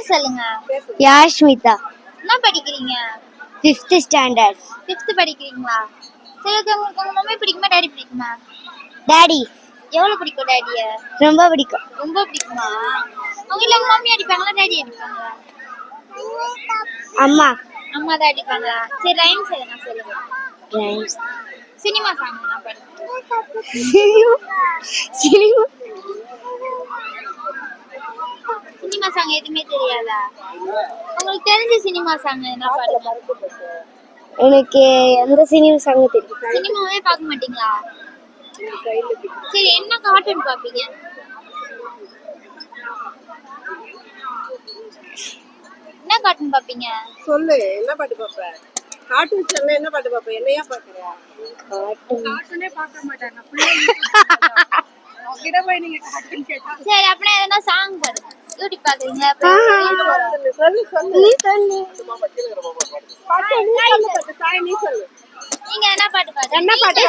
பேர் சொல்லுங்க. யாஷ்மிதா. என்ன படிக்கிறீங்க? 5th standard. 5th படிக்கிறீங்களா? சரி ஓகே. உங்களுக்கு உங்க மம்மி பிடிக்குமா டாடி பிடிக்குமா? டாடி. எவ்வளவு பிடிக்கும் டாடிய? ரொம்ப பிடிக்கும். ரொம்ப பிடிக்குமா? உங்க வீட்ல உங்க மம்மி அடிப்பாங்களா டாடி அடிப்பாங்களா? அம்மா. அம்மா தான் அடிப்பாங்களா? சரி ரைம்ஸ் எதனா சொல்லுங்க. ரைம்ஸ். சினிமா சாங் நான் பாடுறேன். சினிமா சினிமா சாங் எதுவுமே தெரியாதா? உங்களுக்கு தெரிஞ்ச சினிமா சாங் என்ன பாடுங்க. எனக்கு எந்த சினிமா சாங் தெரியும்? சினிமாவே பார்க்க மாட்டீங்களா? சரி என்ன கார்ட்டூன் பாப்பீங்க? என்ன கார்ட்டூன் பாப்பீங்க? சொல்லு. என்ன பாட்டு பாப்ப? கார்ட்டூன் சேனல்ல என்ன பாட்டு பாப்ப? என்னையா பாக்குற? கார்ட்டூனே பார்க்க மாட்டாங்க. அவங்கிட்ட போய் நீங்க கார்ட்டூன் கேட்டா சரி அப்படியே எதனா சாங் பாடுங்க. யூடியூப் பாக்குறீங்க? சொல்லு. நீ சொல்லு. பாட்டு நீ சொல்லு. நீங்க என்ன பாட்டு பாடுறீங்க? என்ன பாட்டு?